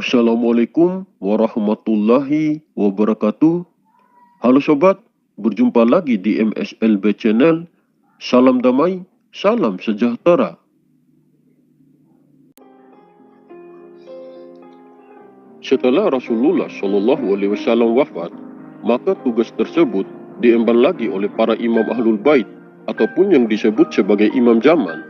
Assalamualaikum warahmatullahi wabarakatuh. Halo sobat, berjumpa lagi di MSLB Channel. Salam damai, salam sejahtera. Setelah Rasulullah Shallallahu Alaihi Wasallam wafat, maka tugas tersebut diemban lagi oleh para imam ahlul bait ataupun yang disebut sebagai imam zaman,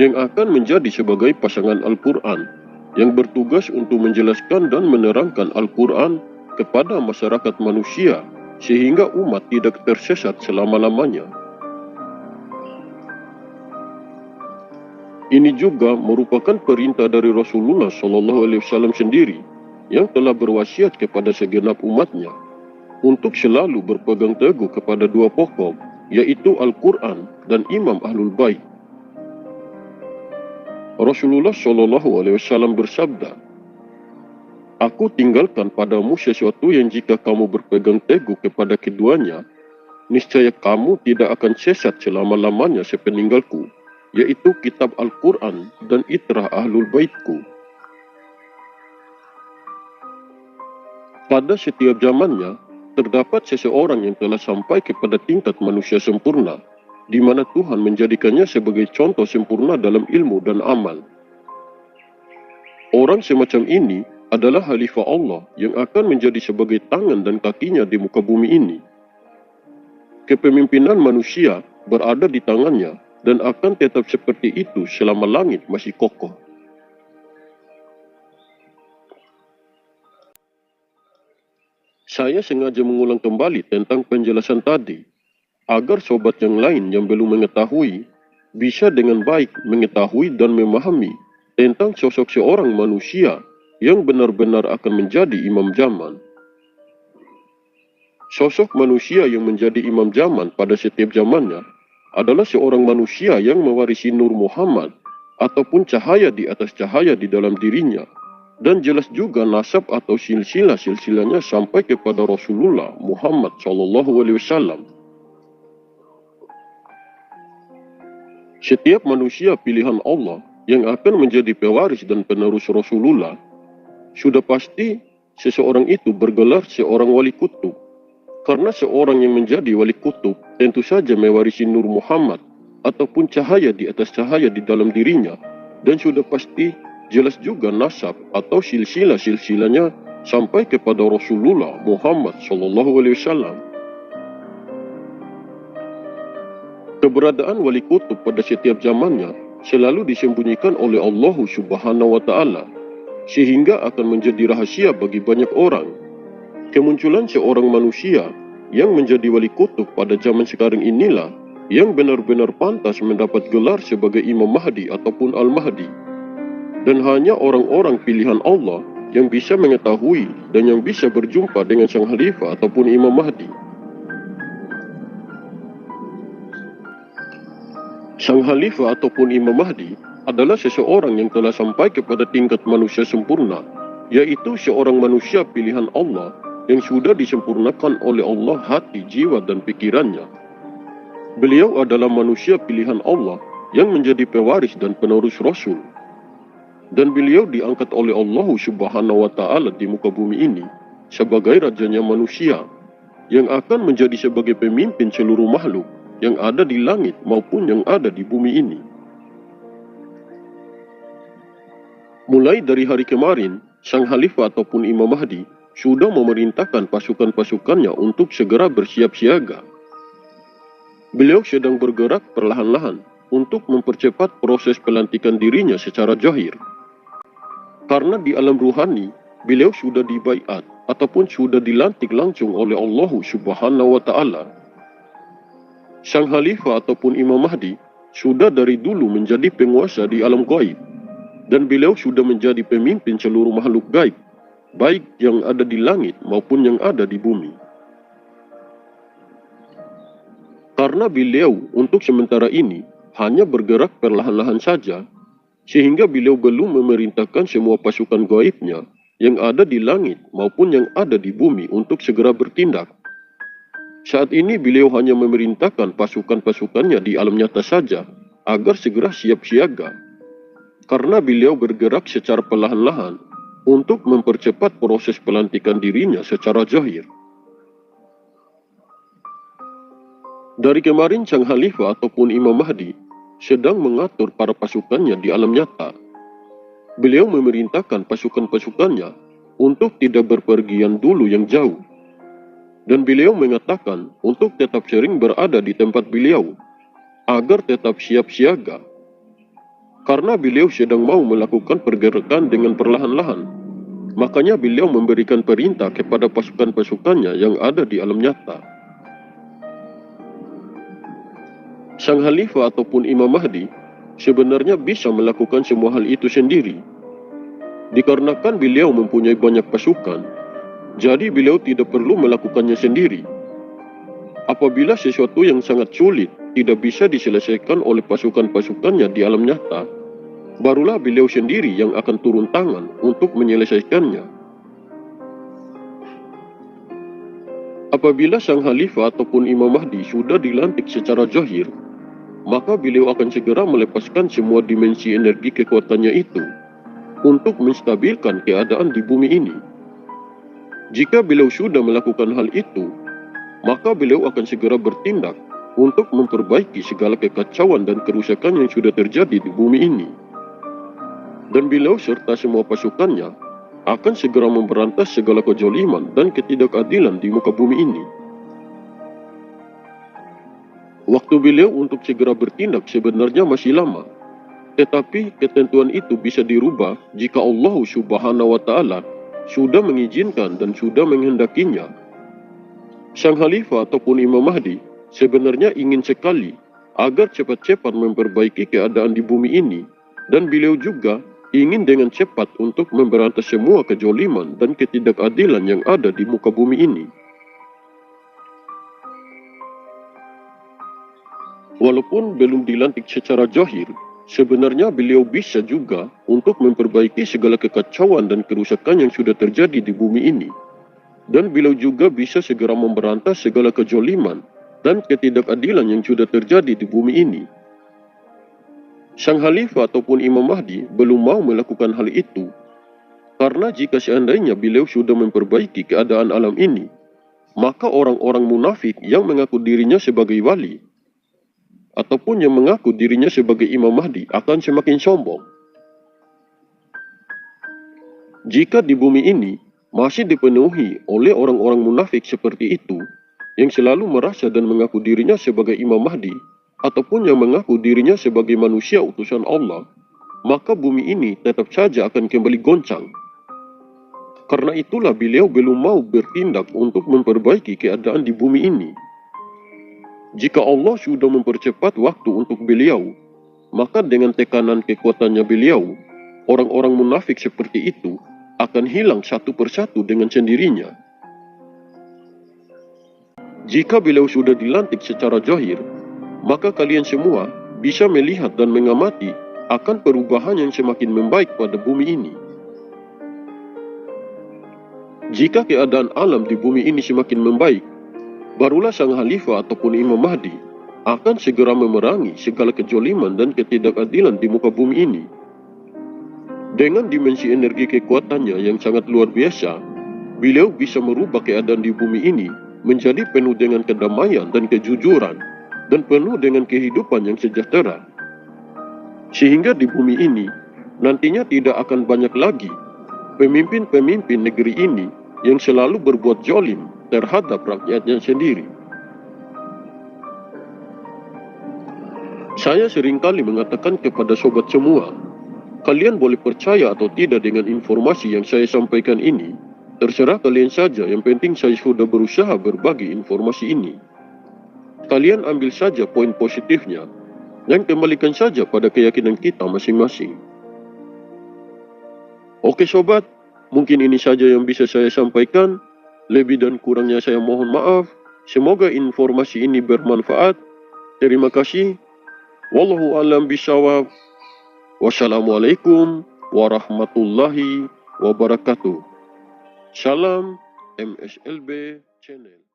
yang akan menjadi sebagai pasangan Al-Quran, yang bertugas untuk menjelaskan dan menerangkan Al-Quran kepada masyarakat manusia, sehingga umat tidak tersesat selama-lamanya. Ini juga merupakan perintah dari Rasulullah SAW sendiri, yang telah berwasiat kepada segenap umatnya untuk selalu berpegang teguh kepada dua pokok, yaitu Al-Quran dan Imam Ahlul Bait. Rasulullah SAW bersabda, "Aku tinggalkan padamu sesuatu yang jika kamu berpegang teguh kepada keduanya, niscaya kamu tidak akan sesat selama-lamanya sepeninggalku, yaitu kitab Al-Quran dan itrah Ahlul Baitku." Pada setiap zamannya, terdapat seseorang yang telah sampai kepada tingkat manusia sempurna, di mana Tuhan menjadikannya sebagai contoh sempurna dalam ilmu dan amal. Orang semacam ini adalah Khalifah Allah yang akan menjadi sebagai tangan dan kakinya di muka bumi ini. Kepemimpinan manusia berada di tangannya dan akan tetap seperti itu selama langit masih kokoh. Saya sengaja mengulang kembali tentang penjelasan tadi, agar sobat yang lain yang belum mengetahui, bisa dengan baik mengetahui dan memahami tentang sosok seorang manusia yang benar-benar akan menjadi imam zaman. Sosok manusia yang menjadi imam zaman pada setiap zamannya adalah seorang manusia yang mewarisi Nur Muhammad ataupun cahaya di atas cahaya di dalam dirinya, dan jelas juga nasab atau silsilah-silsilahnya sampai kepada Rasulullah Muhammad SAW. Setiap manusia pilihan Allah yang akan menjadi pewaris dan penerus Rasulullah, sudah pasti seseorang itu bergelar seorang wali kutub. Karena seorang yang menjadi wali kutub tentu saja mewarisi Nur Muhammad ataupun cahaya di atas cahaya di dalam dirinya, dan sudah pasti jelas juga nasab atau silsilah-silsilahnya sampai kepada Rasulullah Muhammad SAW. Keberadaan wali kutub pada setiap zamannya selalu disembunyikan oleh Allah Subhanahu wa Ta'ala, sehingga akan menjadi rahasia bagi banyak orang. Kemunculan seorang manusia yang menjadi wali kutub pada zaman sekarang inilah yang benar-benar pantas mendapat gelar sebagai Imam Mahdi ataupun Al-Mahdi. Dan hanya orang-orang pilihan Allah yang bisa mengetahui dan yang bisa berjumpa dengan sang Khalifah ataupun Imam Mahdi. Sang Khalifah ataupun Imam Mahdi adalah seseorang yang telah sampai kepada tingkat manusia sempurna, yaitu seorang manusia pilihan Allah yang sudah disempurnakan oleh Allah hati, jiwa, dan pikirannya. Beliau adalah manusia pilihan Allah yang menjadi pewaris dan penerus Rasul. Dan beliau diangkat oleh Allah Subhanahu wa Ta'ala di muka bumi ini sebagai rajanya manusia, yang akan menjadi sebagai pemimpin seluruh makhluk yang ada di langit maupun yang ada di bumi ini. Mulai dari hari kemarin, sang Khalifah ataupun Imam Mahdi sudah memerintahkan pasukan-pasukannya untuk segera bersiap siaga. Beliau sedang bergerak perlahan-lahan untuk mempercepat proses pelantikan dirinya secara zahir. Karena di alam ruhani, beliau sudah dibaiat ataupun sudah dilantik langsung oleh Allah Subhanahu wa Ta'ala. Sang Khalifah ataupun Imam Mahdi sudah dari dulu menjadi penguasa di alam gaib, dan beliau sudah menjadi pemimpin seluruh makhluk gaib, baik yang ada di langit maupun yang ada di bumi. Karena beliau untuk sementara ini hanya bergerak perlahan-lahan saja, sehingga beliau belum memerintahkan semua pasukan gaibnya yang ada di langit maupun yang ada di bumi untuk segera bertindak. Saat ini beliau hanya memerintahkan pasukan-pasukannya di alam nyata saja agar segera siap siaga. Karena beliau bergerak secara perlahan-lahan, untuk mempercepat proses pelantikan dirinya secara zahir. Dari kemarin Sang Khalifah ataupun Imam Mahdi sedang mengatur para pasukannya di alam nyata. Beliau memerintahkan pasukan-pasukannya untuk tidak berpergian dulu yang jauh. Dan beliau mengatakan untuk tetap sering berada di tempat beliau, agar tetap siap siaga. Karena beliau sedang mau melakukan pergerakan dengan perlahan-lahan, makanya beliau memberikan perintah kepada pasukan-pasukannya yang ada di alam nyata. Sang Khalifah ataupun Imam Mahdi sebenarnya bisa melakukan semua hal itu sendiri. Dikarenakan beliau mempunyai banyak pasukan, jadi beliau tidak perlu melakukannya sendiri. Apabila sesuatu yang sangat sulit tidak bisa diselesaikan oleh pasukan-pasukannya di alam nyata, barulah beliau sendiri yang akan turun tangan untuk menyelesaikannya. Apabila Sang Khalifah ataupun Imam Mahdi sudah dilantik secara zahir, maka beliau akan segera melepaskan semua dimensi energi kekuatannya itu untuk menstabilkan keadaan di bumi ini. Jika beliau sudah melakukan hal itu, maka beliau akan segera bertindak untuk memperbaiki segala kekacauan dan kerusakan yang sudah terjadi di bumi ini. Dan beliau serta semua pasukannya akan segera memberantas segala kezaliman dan ketidakadilan di muka bumi ini. Waktu beliau untuk segera bertindak sebenarnya masih lama, tetapi ketentuan itu bisa dirubah jika Allah Subhanahu wa Ta'ala sudah mengizinkan dan sudah menghendakinya. Sang Khalifah ataupun Imam Mahdi sebenarnya ingin sekali agar cepat-cepat memperbaiki keadaan di bumi ini, dan beliau juga ingin dengan cepat untuk memberantas semua kezaliman dan ketidakadilan yang ada di muka bumi ini. Walaupun belum dilantik secara zahir, sebenarnya beliau bisa juga untuk memperbaiki segala kekacauan dan kerusakan yang sudah terjadi di bumi ini. Dan beliau juga bisa segera memberantas segala kezaliman dan ketidakadilan yang sudah terjadi di bumi ini. Sang Khalifah ataupun Imam Mahdi belum mau melakukan hal itu, karena jika seandainya beliau sudah memperbaiki keadaan alam ini, maka orang-orang munafik yang mengaku dirinya sebagai wali ataupun yang mengaku dirinya sebagai Imam Mahdi akan semakin sombong. Jika di bumi ini masih dipenuhi oleh orang-orang munafik seperti itu, yang selalu merasa dan mengaku dirinya sebagai Imam Mahdi, ataupun yang mengaku dirinya sebagai manusia utusan Allah, maka bumi ini tetap saja akan kembali goncang. Karena itulah beliau belum mau bertindak untuk memperbaiki keadaan di bumi ini. Jika Allah sudah mempercepat waktu untuk beliau, maka dengan tekanan kekuatannya beliau, orang-orang munafik seperti itu akan hilang satu persatu dengan sendirinya. Jika beliau sudah dilantik secara zahir, maka kalian semua bisa melihat dan mengamati akan perubahan yang semakin membaik pada bumi ini. Jika keadaan alam di bumi ini semakin membaik, barulah Sang Khalifah ataupun Imam Mahdi akan segera memerangi segala kezaliman dan ketidakadilan di muka bumi ini. Dengan dimensi energi kekuatannya yang sangat luar biasa, beliau bisa merubah keadaan di bumi ini menjadi penuh dengan kedamaian dan kejujuran, dan penuh dengan kehidupan yang sejahtera. Sehingga di bumi ini nantinya tidak akan banyak lagi pemimpin-pemimpin negeri ini yang selalu berbuat zalim terhadap rakyatnya sendiri. Saya seringkali mengatakan kepada sobat semua, kalian boleh percaya atau tidak dengan informasi yang saya sampaikan ini, terserah kalian saja, yang penting saya sudah berusaha berbagi informasi ini. Kalian ambil saja poin positifnya, dan kembalikan saja pada keyakinan kita masing-masing. Oke sobat, mungkin ini saja yang bisa saya sampaikan. Lebih dan kurangnya saya mohon maaf. Semoga informasi ini bermanfaat. Terima kasih. Wallahu a'lam bishawab. Wassalamualaikum warahmatullahi wabarakatuh. Salam MSLB Channel.